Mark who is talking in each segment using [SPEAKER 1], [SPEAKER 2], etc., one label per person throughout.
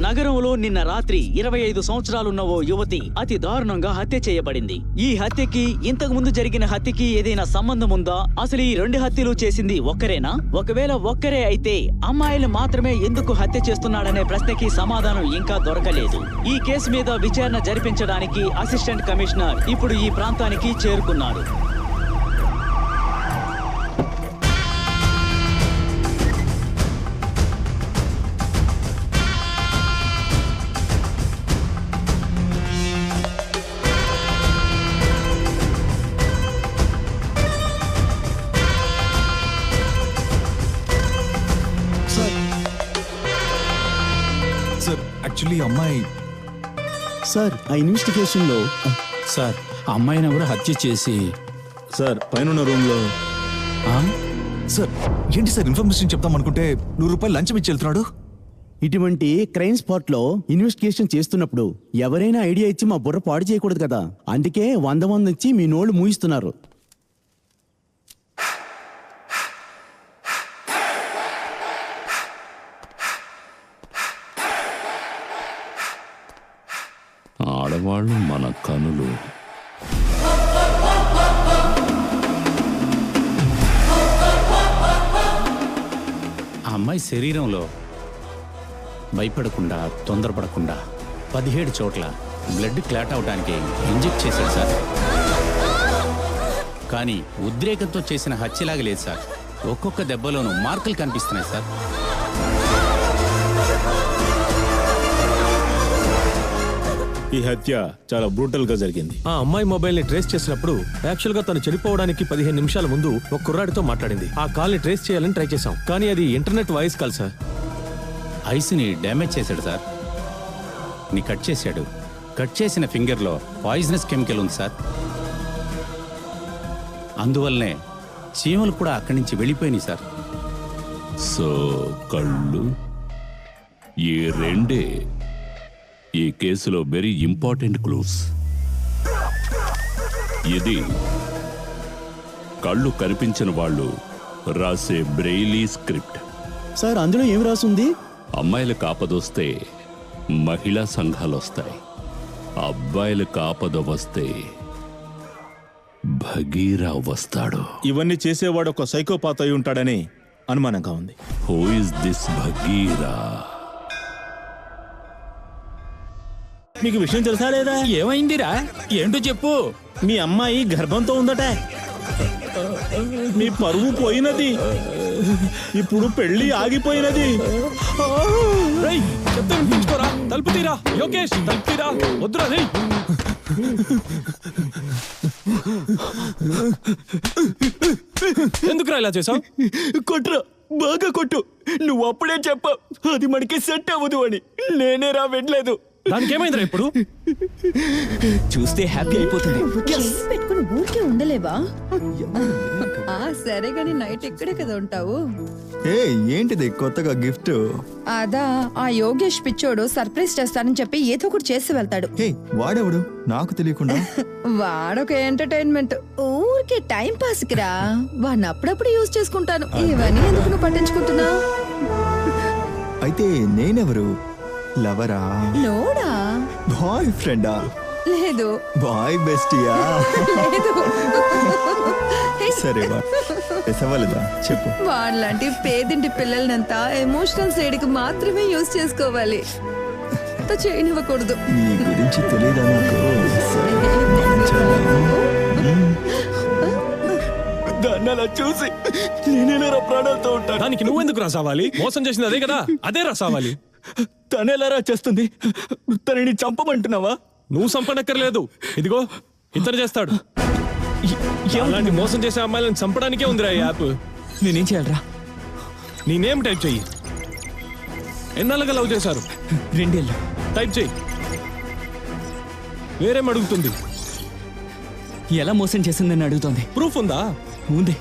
[SPEAKER 1] నగరంలో నిన్న రాత్రి 25 సంవత్సరాలున్న ఓ యువతి అతి దారుణంగా హత్య చేయబడింది. ఈ హత్యకి ఇంతకు ముందు జరిగిన హత్యకి ఏదైనా సంబంధం ఉందా? అసలు ఈ 2 హత్యలు చేసింది ఒక్కరేనా? ఒకవేళ ఒక్కరే అయితే అమ్మాయిలు మాత్రమే ఎందుకు హత్య చేస్తున్నాడనే ప్రశ్నకి సమాధానం ఇంకా దొరకలేదు. ఈ కేసు మీద విచారణ జరిపించడానికి అసిస్టెంట్ కమిషనర్ ఇప్పుడు ఈ ప్రాంతానికి చేరుకున్నారు.
[SPEAKER 2] అమ్మాయి
[SPEAKER 3] సార్ ఆ ఇన్వెస్టిగేషన్ లో
[SPEAKER 4] సార్ అమ్మాయిని ఎవరు హత్య చేసి
[SPEAKER 2] సార్ పైన రూమ్ లో సార్ ఏంటి సార్ ఇన్ఫర్మేషన్ చెప్తాం అనుకుంటే ₹100 లంచం ఇచ్చి వెళ్తున్నాడు.
[SPEAKER 3] ఇటువంటి క్రైమ్ స్పాట్ లో ఇన్వెస్టిగేషన్ చేస్తున్నప్పుడు ఎవరైనా ఐడియా ఇచ్చి మా బుర్ర పాడు చేయకూడదు కదా, అందుకే 100 మంది ఇచ్చి మీ నోళ్ళు మూయిస్తున్నారు.
[SPEAKER 5] ఆడవాళ్ళు మన కనులు.
[SPEAKER 4] ఆ అమ్మాయి శరీరంలో భయపడకుండా తొందరపడకుండా 17 చోట్ల బ్లడ్ క్లాట్ అవడానికి ఇంజెక్ట్ చేశాడు సార్. కానీ ఉద్రేకంతో చేసిన హత్యలాగా లేదు సార్. ఒక్కొక్క దెబ్బలోనూ మార్కులు కనిపిస్తున్నాయి సార్.
[SPEAKER 6] ఈ హత్య చాలా బ్రూటల్ గా జరిగింది. ఆ అమ్మాయి మొబైల్ ని ట్రేస్ చేసినప్పుడు యాక్చువల్ గా తను చనిపోవడానికి 15 నిమిషాల ముందు ఒక కుర్రాడితో మాట్లాడింది. ఆ కాల్ ని ట్రేస్ చేయాలని ట్రై చేశాం, కానీ అది ఇంటర్నెట్ వాయిస్ కాల్ సార్.
[SPEAKER 4] ఐస్ని డ్యామేజ్ చేశాడు సార్. ని కట్ చేశాడు. కట్ చేసిన ఫింగర్లో పాయిజనస్ కెమికల్ ఉంది సార్. అందువల్లనే చీమలు కూడా అక్కడి నుంచి వెళ్ళిపోయినాయి సార్.
[SPEAKER 5] సో కళ్ళు ఈ రెండే ఈ కేసులో వెరీ ఇంపార్టెంట్ క్లూస్. ఇది కళ్ళు కనిపించిన వాళ్ళు రాసే బ్రెయిలీ స్క్రిప్ట్.
[SPEAKER 3] సార్ అందులో ఏం రాసుంది?
[SPEAKER 5] అమ్మాయిలకు ఆపదొస్తే మహిళా సంఘాలు వస్తాయి, అబ్బాయిలకు ఆపద వస్తే భగీరా వస్తాడు.
[SPEAKER 6] ఇవన్నీ చేసేవాడు ఒక సైకోపాత్ అయి ఉంటాడని అనుమానంగా ఉంది.
[SPEAKER 5] Who is this Bagheera?
[SPEAKER 6] మీకు విషయం తెలుసా లేదా?
[SPEAKER 4] ఏమైందిరా? ఏంటో చెప్పు.
[SPEAKER 6] మీ అమ్మాయి గర్భంతో ఉందట. మీ పరువు పోయినది. ఇప్పుడు పెళ్లి ఆగిపోయినది. తలుపు తీరా యోగేష్, తలుపు తీరా. వద్దురా. ఎందుకురా ఇలా చేసావు?
[SPEAKER 3] కొట్రా, బాగా కొట్టు. నువ్వు అప్పుడే చెప్పావు అది మనకి సెట్ అవ్వదు అని. నేనేరా వెళ్ళలేదు.
[SPEAKER 6] దానికి ఏమైందిరా ఇప్పుడు?
[SPEAKER 3] చూస్తే హ్యాపీ అయిపోతుంది.
[SPEAKER 7] పెట్టుకుని ఊరికే ఉండలేవా? సరే గాని నైట్ ఇక్కడే కదా ఉంటావు?
[SPEAKER 2] ఏంటిది కొత్తగా గిఫ్ట్?
[SPEAKER 7] అదా, ఆ యోగేష్ పిచ్చోడు సర్ప్రైజ్ చేస్తానని చెప్పి ఏదో ఒకటి చేసి వెళ్తాడు.
[SPEAKER 2] వాడెవడు నాకు తెలియకుండా?
[SPEAKER 7] వాడొక ఎంటర్టైన్మెంట్. ఊరికే టైం పాస్ కి రా. వాడిని అప్పుడప్పుడు యూజ్ చేసుకుంటాను. ఇవన్నీ ఎందుకు నువ్వు పట్టించుకుంటున్నావు?
[SPEAKER 2] అయితే నేనెవరు? లవరా?
[SPEAKER 7] నోడా?
[SPEAKER 2] బాయ్ ఫ్రెండా?
[SPEAKER 7] లేదు.
[SPEAKER 2] బాయ్ బెస్టియా?
[SPEAKER 7] లేదు.
[SPEAKER 2] సరే సవాలుదా చెప్పు.
[SPEAKER 7] వాళ్ళంటి పేదింటి పిల్లలనంతా ఎమోషనల్ సైడ్ కి మాత్రమే యూజ్ చేసుకోవాలి, చేయనివ్వకూడదు.
[SPEAKER 2] నీ గురించి తెలియదా నాకు?
[SPEAKER 3] దాన్ని అలా చూసి నేనేలా ప్రాణాలతో ఉంటాను.
[SPEAKER 6] దానికి నువ్వెందుకు రాసావాలి? మోసం చేసింది అదే కదా, అదే రాసావాలి.
[SPEAKER 3] తనెలా చేస్తుంది? తనని చంపమంటున్నావా?
[SPEAKER 6] నువ్వు చంపనక్కర్లేదు. ఇదిగో ఇతను చేస్తాడు. అలాంటి మోసం చేసే అమ్మాయిలను చంపడానికే ఉందిరా ఈ యాప్.
[SPEAKER 3] నేనేం చేయాలరా?
[SPEAKER 6] నీ నేమ్ టైప్ చెయ్యి. ఎన్నాళ్ళగా లవ్ చేశారు?
[SPEAKER 3] 2 ఏళ్ళు.
[SPEAKER 6] టైప్ చెయ్యి. వేరేం అడుగుతుంది?
[SPEAKER 3] ఎలా మోసం చేసిందని అడుగుతోంది.
[SPEAKER 6] ప్రూఫ్ ఉందా?
[SPEAKER 3] ఉంది.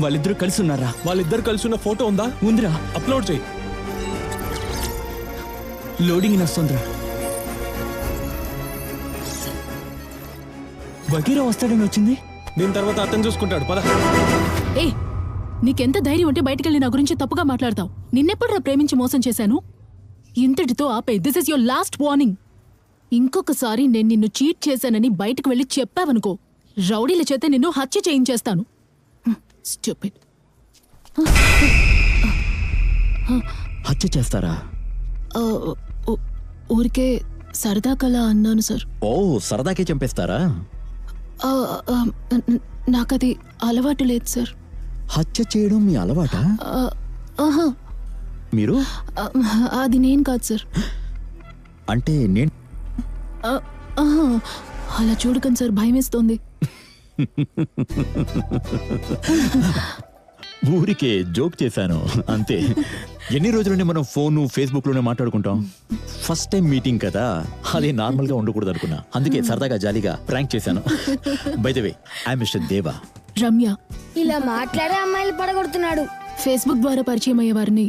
[SPEAKER 3] వాళ్ళిద్దరూ కలిసి ఉన్నారా?
[SPEAKER 6] వాళ్ళిద్దరు కలిసి ఉన్న ఫోటో ఉందా?
[SPEAKER 3] ఉందిరా.
[SPEAKER 6] అప్లోడ్ చెయ్యి.
[SPEAKER 3] లోడింగ్ నస్తుందిరా. భగీరా వస్తాడని వచ్చింది.
[SPEAKER 6] దీని తర్వాత అతను చూసుకుంటాడు. పద.
[SPEAKER 8] నీకెంత ధైర్యం ఉంటే బయటకెళ్ళి నా గురించి తప్పుగా మాట్లాడతావు? నిన్నెప్పుడురా ప్రేమించి మోసం చేశాను? ఇంతటితో ఆపే. This is your last warning. ఇంకొకసారి నేను నిన్ను చీట్ చేశానని బయటకు వెళ్ళి చెప్పావనుకో, రౌడీల చేత నిన్ను హత్య చేయించేస్తాను. స్టూపిడ్.
[SPEAKER 3] హత్య చేస్తారా?
[SPEAKER 8] ఊరికే సరదా కలా అన్నాను సార్.
[SPEAKER 3] ఓ, సరదాకే చంపేస్తారా?
[SPEAKER 8] నాకది అలవాటు లేదు సార్.
[SPEAKER 3] హత్య చేయడం మీ అలవాటా?
[SPEAKER 8] ఆహా,
[SPEAKER 3] మీరు?
[SPEAKER 8] అది నేను కాదు సార్.
[SPEAKER 3] అంటే నేను
[SPEAKER 8] ఆహా, అలా చూడకండి సార్, భయమేస్తోంది.
[SPEAKER 3] ఊరికే జోక్ చేశాను అంతే. ఎన్ని రోజుల నుండి మనం ఫేస్బుక్ లోనే మాట్లాడుకుంటాం. ఫస్ట్ టైం మీటింగ్ కదా, అది నార్మల్ గా ఉండకూడదు అనుకున్నా. అందుకే సరదాగా జాలీగా ప్రాంక్ చేశాను. By the way, I mister దేవా.
[SPEAKER 8] రమ్య.
[SPEAKER 9] ఇలా మాట్లాడే అమ్మాయిలు పడగొడుతున్నాడు.
[SPEAKER 8] ఫేస్బుక్ ద్వారా పరిచయం అయ్యే వారిని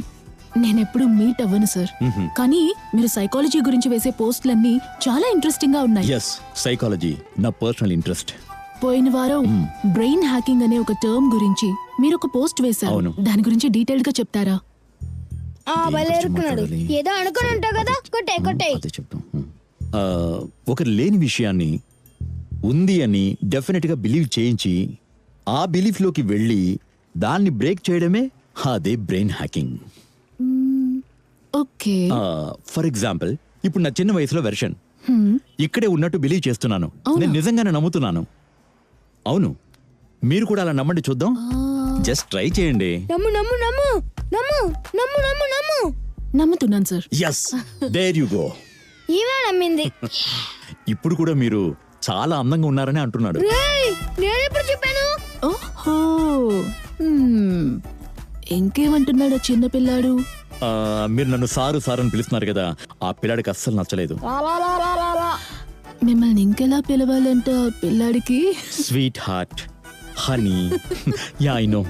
[SPEAKER 8] నేనెప్పుడు మీట్ అవ్వను సార్. కానీ మీరు సైకాలజీ గురించి వేసే పోస్టులన్నీ చాలా ఇంట్రెస్టింగ్ గా ఉన్నాయి.
[SPEAKER 3] ఎస్, సైకాలజీ నా పర్సనల్ ఇంట్రెస్ట్.
[SPEAKER 8] పోయిన వారం బ్రెయిన్ హ్యాకింగ్ అనే ఒక టర్మ్ గురించి మీరు ఒక పోస్ట్ వేశారు.
[SPEAKER 3] అవును.
[SPEAKER 8] దాని గురించి డీటెయిల్డ్ గా చెప్తారా?
[SPEAKER 9] భలే ఎరుకున్నాడు. ఏదో అనుకుని ఉంటావు కదా, కొట్టే కొట్టే.
[SPEAKER 3] అదే చెప్తాం. ఒకరు లేని విషయాన్ని ఉంది అని డెఫినెట్ గా బిలీవ్ చేయించి ఆ బిలీఫ్ లోకి వెళ్ళి దాన్ని బ్రేక్ చేయడమే అదే brain hacking.
[SPEAKER 8] Okay.
[SPEAKER 3] For example, ఇప్పుడు నా చిన్న వయసులో వెర్షన్ ఇక్కడే ఉన్నట్టు బిలీవ్ చేస్తున్నాను. నేను నిజంగానే నమ్ముతున్నాను. అవును, మీరు కూడా అలా నమ్మండి చూద్దాం. జస్ట్ ట్రై చేయండి.
[SPEAKER 9] నమ్ము నమ్ము నమ్ము నమ్ము నమ్ము నమ్ము నమ్ము.
[SPEAKER 8] నమ్ముతున్నాను sir.
[SPEAKER 3] Yes, there you go.
[SPEAKER 9] ఈమె నమ్మింది.
[SPEAKER 3] ఇప్పుడు కూడా మీరు చాలా అందంగా ఉన్నారని అంటున్నాడు.
[SPEAKER 9] నేను ఎప్పుడు చెప్పాను?
[SPEAKER 8] ఓహో, ఇంకేమంటున్నాడు చిన్నపిల్లాడు?
[SPEAKER 3] మీరు నన్ను సారు అని పిలుస్తున్నారు కదా, ఆ పిల్లాడికి అస్సలు నచ్చలేదు.
[SPEAKER 8] మిమ్మల్ని ఇంకెలా పిలవాలంట పిల్లాడికి?
[SPEAKER 3] Sweet heart, honey. Yeah I know,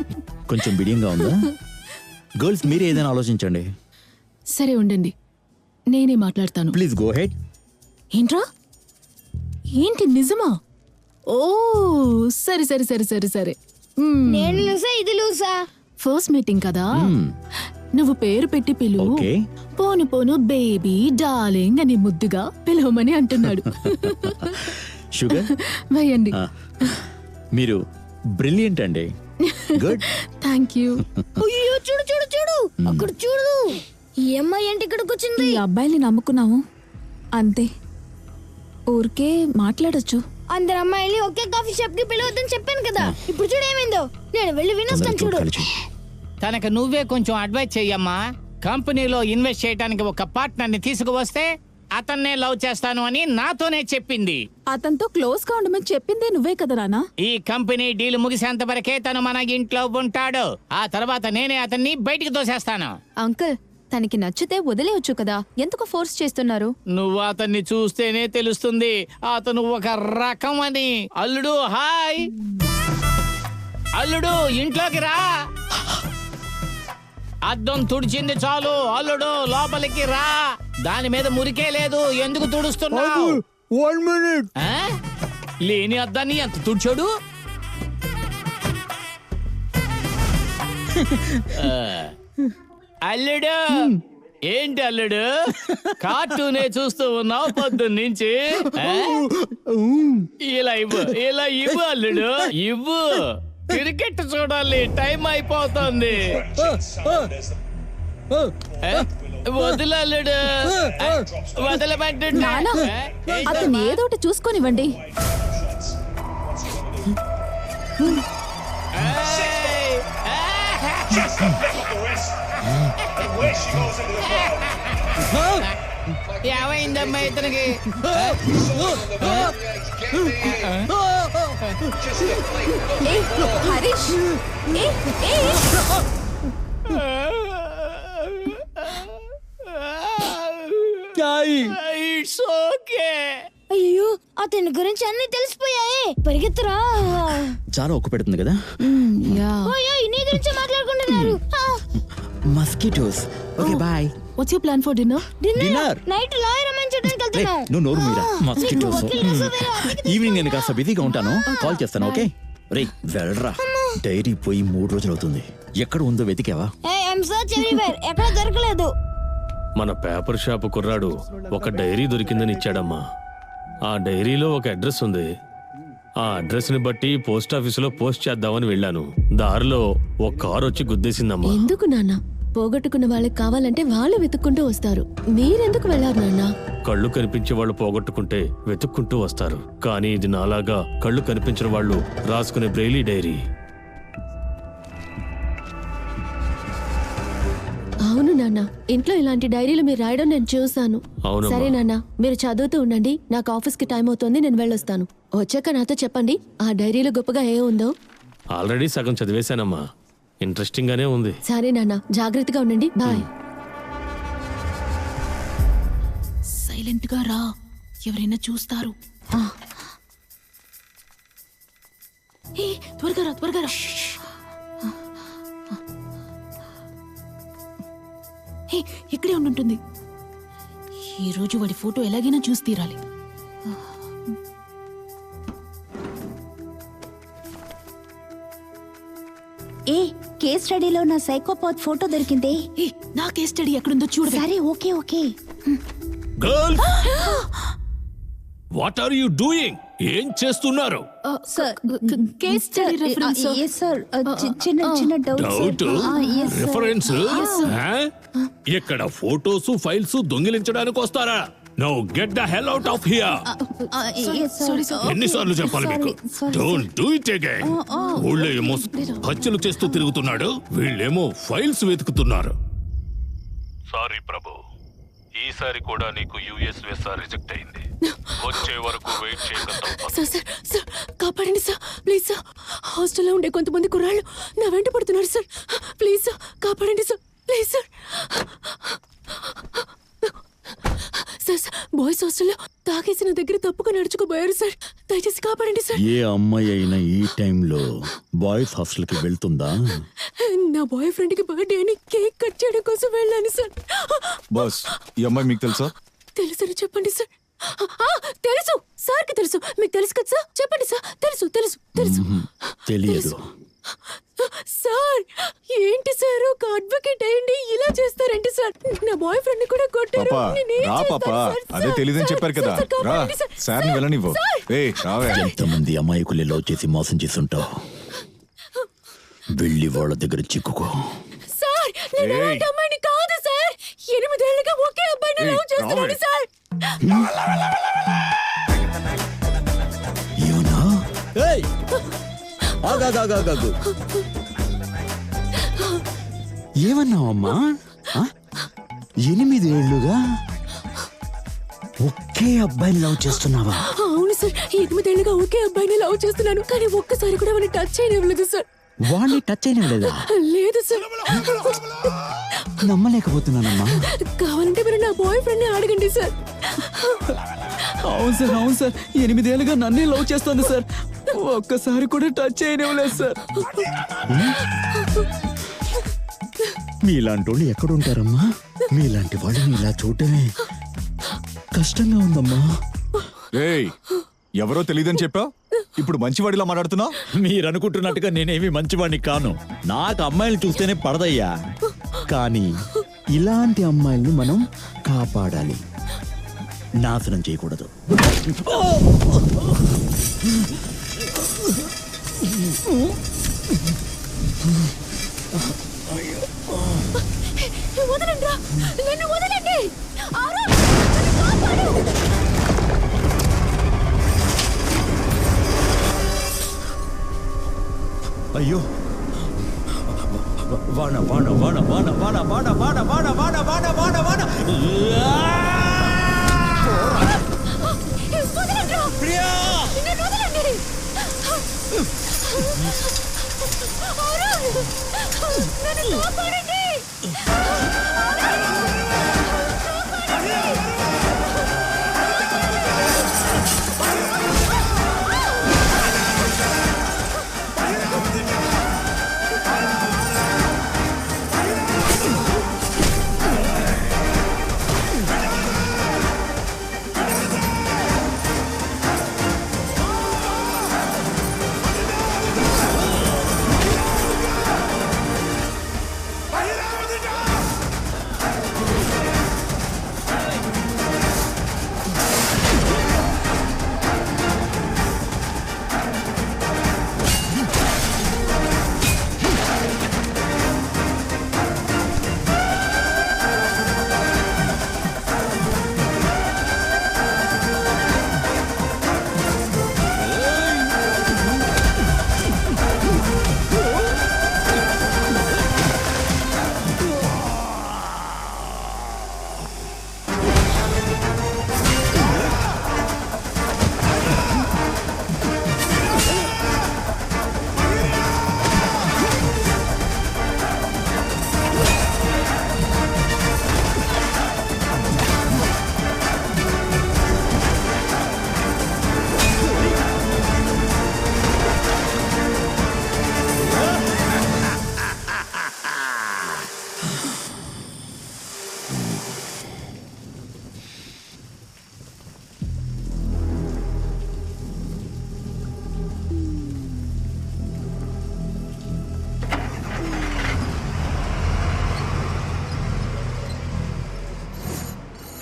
[SPEAKER 3] కొంచెం బిడియంగా ఉందా? గర్ల్స్ మీరే ఏదైనా ఆలోచించండి.
[SPEAKER 8] సరే ఉండండి, నేనే మాట్లాడతాను.
[SPEAKER 3] Please go head.
[SPEAKER 8] ఏంట్రా? ఏంటి, నిజమా? ఓ, సరే సరే సరే సరే సరే.
[SPEAKER 9] నేను లూసా, ఇది లూసా?
[SPEAKER 8] ఫస్ట్ మీటింగ్ కదా, నువ్వు పేరు పెట్టి పిలువు.
[SPEAKER 3] ఓకే.
[SPEAKER 8] పోను పోను బేబీ డార్లింగ్ అని ముద్దుగా పిలవమని అంటున్నాడు.
[SPEAKER 3] షుగర్
[SPEAKER 8] వేయండి.
[SPEAKER 3] మీరు బ్రిలియంట్ అండి. గుడ్.
[SPEAKER 8] Thank you.
[SPEAKER 9] అయ్యో, చూడు చూడు చూడు, అక్కడ చూడు. ఈ అమ్మాయి ఏంటి ఇక్కడికి వచ్చింది?
[SPEAKER 8] ఈ అబ్బాయిని నమ్ముకున్నాము అంతే, ఊరికే మాట్లాడొచ్చు.
[SPEAKER 9] అందరు అమ్మాయిని ఒకే కాఫీ షాప్ కి పిలవద్దని చెప్పాను కదా. ఇప్పుడు చూడు ఏమైందో. నేను వెళ్ళి వినొస్తాను చూడు.
[SPEAKER 10] తనకు నువ్వే కొంచెం అడ్వైజ్ చెయ్యమ్మా. కంపెనీలో ఇన్వెస్ట్ చేయడానికి ఒక పార్ట్నర్ ని తీసుకువస్తే అతన్నే లవ్ చేస్తాను అని నాతోనే చెప్పింది.
[SPEAKER 8] అతనితో క్లోజ్ గా ఉండమని చెప్పిందే నువ్వే కదా నాన్న.
[SPEAKER 10] ఈ కంపెనీ డీల్ ముగిసేంత వరకే తను మన ఇంట్లో ఉంటాడు. ఆ తర్వాత నేనే అతన్ని బయటికి తోసేస్తాను.
[SPEAKER 11] అంకుల్, తనకి నచ్చితే వదిలేయొచ్చు కదా, ఎందుకు ఫోర్స్ చేస్తున్నారు?
[SPEAKER 10] నువ్వు అతన్ని చూస్తేనే తెలుస్తుంది అతను ఒక రకం అని. అల్లుడు హాయ్. అల్లుడు ఇంట్లోకి రా. అద్దం తుడిచింది చాలు, అల్లుడు లోపలికి రా. దాని మీద మురికే లేదు, ఎందుకు తుడుస్తున్నావు?
[SPEAKER 3] 1 minute.
[SPEAKER 10] లేని అద్దాన్ని ఎంత తుడిచాడు? అల్లుడు ఏంటి అల్లుడు, కార్టూనే చూస్తూ ఉన్నావు పొద్దున్నుంచి? ఇలా ఇవ్వు, ఇలా ఇవ్వు అల్లుడు, ఇవ్వు. క్రికెట్ చూడాలి, టైం అయిపోతుంది. వదిలు అల్లుడు, వదలమంటున్నా.
[SPEAKER 11] అతను ఏదో ఒకటి చూసుకొనివ్వండి.
[SPEAKER 10] ఏమైందమ్మా ఇతనికి?
[SPEAKER 11] Harish,
[SPEAKER 10] it's okay.
[SPEAKER 9] అయ్యో, అతని గురించి అన్ని తెలిసిపోయాయి. పరిగెత్తరా.
[SPEAKER 3] చాలా ఒక్క పెడుతుంది కదా.
[SPEAKER 9] ఓయో, నీ గురించి మాట్లాడుకుంటున్నారు.
[SPEAKER 3] Mosquitoes. Okay bye.
[SPEAKER 8] What's your plan for dinner?
[SPEAKER 3] Dinner
[SPEAKER 9] night lawyer అమ్మని చూడడానికి వెళ్తున్నాం.
[SPEAKER 3] నువ్వు నోరు మీరా. మస్కిటోస్. ఈవినింగ్ నేను కాస్త బిజీగా ఉంటాను, కాల్ చేస్తాను. ఓకే రే, వెళ్ళరా. డైరీ పోయి 3 రోజులు అవుతుంది. ఎక్కడ ఉందో వెతికావా?
[SPEAKER 9] I am search everywhere. ఎక్కడ దొరకలేదు.
[SPEAKER 6] మన పేపర్ షాప్ కుర్రాడు ఒక డైరీ దొరికిందని ఇచ్చాడమ్మా. ఆ డైరీలో ఒక అడ్రస్ ఉంది. ఆ అడ్రస్ ని బట్టి పోస్ట్ ఆఫీసులో పోస్ట్ చేద్దామని వెళ్ళాను. దారిలో ఒక కారు వచ్చి గుద్దేసిందమ్మా.
[SPEAKER 12] ఎందుకు నాన్న? పోగొట్టుకున్న వాళ్ళకి కావాలంటే వాళ్ళు వెతుక్కుంటూ వస్తారు. మీరెందుకు వెళ్ళారు నాన్న?
[SPEAKER 6] కళ్ళు కనిపించే వాళ్ళు పోగొట్టుకుంటే వెతుక్కుంటూ వస్తారు. కానీ ఇది నాలాగా కళ్ళు కనిపించిన వాళ్ళు రాసుకునే బ్రెయిలీ డైరీ.
[SPEAKER 12] అవును నాన్న, ఇంట్లో ఇలాంటి డైరీలు మీరు రాయడం నేను చూసాను. సరే నాన్న, మీరు చదువుతూ ఉండండి. నాకు ఆఫీస్కి టైం అవుతోంది, నేను వెళ్ళొస్తాను. వచ్చాక నాతో చెప్పండి ఆ డైరీలో గొప్పగా ఏ ఉందో.
[SPEAKER 6] ఆల్రెడీ సగం చదివేశానమ్మా. ఇంట్రెస్టింగ్ గానే ఉంది.
[SPEAKER 12] సరే నాన్న, జాగ్రత్తగా ఉండండి. బాయ్.
[SPEAKER 8] సైలెంట్ గా రా, ఎవరైనా చూస్తారు. త్వరగా రా, త్వరగా రా. ఇక్కడే ఉండుంటుంది. ఈ రోజు వాడి ఫోటో ఎలాగైనా చూసి తీరాలి.
[SPEAKER 13] ఏ కేస్ స్టడీలో నా సైకోపాత్ ఫోటో దొరికింది.
[SPEAKER 8] నా కేస్ స్టడీ ఎక్కడుందో చూడు.
[SPEAKER 13] సరే, okay okay.
[SPEAKER 5] Girl, what are you doing? ఏం చేస్తున్నారు?
[SPEAKER 8] Case study reference.
[SPEAKER 13] yes sir, చిన్న డౌట్.
[SPEAKER 5] రిఫరెన్స్? ఇక్కడ ఫోటోస్ ఫైల్స్ దొంగిలించడానికి వస్తారా? No get the hell out of here. ఎన్నిసార్లు చెప్పాలి మీకు? Don't do it again. ఊళ్ళో ఏమో హత్యలు చేస్తూ తిరుగుతున్నాడు, వీళ్ళేమో ఫైల్స్ వెతుకుతున్నారు. సారీ ప్రభు, ఈసారి కూడా నీకు యుఎస్ వీసా రిజెక్ట్ అయింది. వచ్చే వరకు వెయిట్ చేయగలుగుతాం.
[SPEAKER 8] సార్ కాపాడండి సార్, ప్లీజ్ సార్. హాస్టల్లో ఉండే కొంతమంది కుర్రాళ్ళు నా వెంట పడుతున్నారు సార్. ప్లీజ్ సార్, కాపాడండి sir, please sir. Sir boys హాస్టల్లో తాగేసిన దగ్గర తప్పుగా నడుచుకుపోయారు సార్. దయచేసి కాపాడండి సార్.
[SPEAKER 3] ఏ అమ్మాయి అయినా ఈ టైంలో బాయ్స్ హాస్టల్ కి వెళ్తుందా?
[SPEAKER 8] నా బాయ్ ఫ్రెండ్ కి బర్త్డే అని కేక్ కట్ చేయడం కోసం వెళ్ళాను సార్.
[SPEAKER 2] బాస్, ఈ అమ్మాయి మీకు తెలుసా?
[SPEAKER 8] తెలుసని చెప్పండి సార్. తెలుసు సార్ కి తెలుసు. మీకు తెలుసు కదా సార్? చెప్పండి సార్. తెలుసు తెలుసు తెలుసు.
[SPEAKER 3] తెలియదు
[SPEAKER 8] సార్. ఏంటి సార్, ఒక అడ్వకేట్ అయ్యండి ఇలా చేస్తారంటే సార్? నా బాయ్ ఫ్రెండ్ కూడా కొట్టారు.
[SPEAKER 2] అదే తెలియదని చెప్పారు కదా. రా, సార్ ని వెళ్ళనివ్వు.
[SPEAKER 3] ఎంతమంది అమాయకుల్ని లవ్ చేసి మోసం చేస్తుంటావు. వెళ్ళి వాళ్ళ దగ్గర చిక్కుకో.
[SPEAKER 8] సార్, నేను అలాంటి అమ్మాయిని కాదు సార్. 8 ఏళ్లుగా ఒకే అబ్బాయిని లవ్ చేస్తున్నాను సార్.
[SPEAKER 3] ఏమన్నా? ఏమన్నావమ్మా? 8 ఏళ్లుగా ఒకే అబ్బాయిని లవ్ చేస్తున్నావా?
[SPEAKER 8] అవును సార్, 8 ఏళ్లుగా ఒకే అబ్బాయిని లవ్ చేస్తున్నాను. కానీ ఒక్కసారి కూడా వాడిని టచ్ చేయనివ్వలేదు సార్.
[SPEAKER 3] వాడిని టచ్ అయినలేదా?
[SPEAKER 8] లేదు సార్.
[SPEAKER 3] నమ్మలేకపోతున్నానమ్మా.
[SPEAKER 8] కావాలంటే మీరు నా బాయ్ ఫ్రెండ్ ని అడగండి సార్.
[SPEAKER 1] అవును సార్, అవును సార్. 8 ఏళ్ళుగా నన్నే లవ్ చేస్తుంది సార్. ఒక్కసారి కూడా టచ్ చేయనివ్వలేదు సార్.
[SPEAKER 3] మీలాంటి వాళ్ళు ఎక్కడుంటారమ్మా? మీలాంటి వాళ్ళని ఇలా చూడటమే కష్టంగా ఉందమ్మా.
[SPEAKER 2] ఎవరో తెలియదని చెప్పా, ఇప్పుడు మంచివాడిలా మాట్లాడుతున్నా?
[SPEAKER 3] మీరు అనుకుంటున్నట్టుగా నేనేమి మంచివాడిని కాను. నాకు అమ్మాయిలు చూస్తేనే పడదయ్యా. కానీ ఇలాంటి అమ్మాయిల్ని మనం కాపాడాలి, నాశనం చేయకూడదు.
[SPEAKER 8] వదలండి, నన్ను వదలండి.
[SPEAKER 3] అయ్యో, వాన వాన వాన వాన వాన వాన వాన వాన వాన వాన వాన వాన. ప్రియా,
[SPEAKER 8] నన్ను కాపాడండి.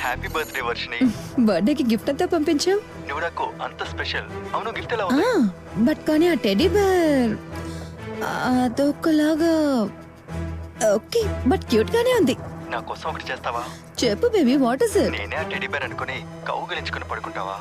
[SPEAKER 2] Happy birthday Varshini.
[SPEAKER 7] బర్త్డేకి గిఫ్ట్ అంతా పంపించావు.
[SPEAKER 2] నువ్వు నాకు అంత స్పెషల్. అవును గిఫ్ట్ ఎలా
[SPEAKER 7] బట్ కానీ ఆ టెడీ బేర్ అదొకలాగా ఓకే బట్ క్యూట్ గానే ఉంది.
[SPEAKER 2] నా కోసం ఒకటి చేస్తావా?
[SPEAKER 7] చెప్పు బేబీ, వాట్ ఇస్ ఇట్?
[SPEAKER 2] నేనే ఆ టెడీ బేర్ అనుకుని కౌగిలించుకుని పడుకుంటావా?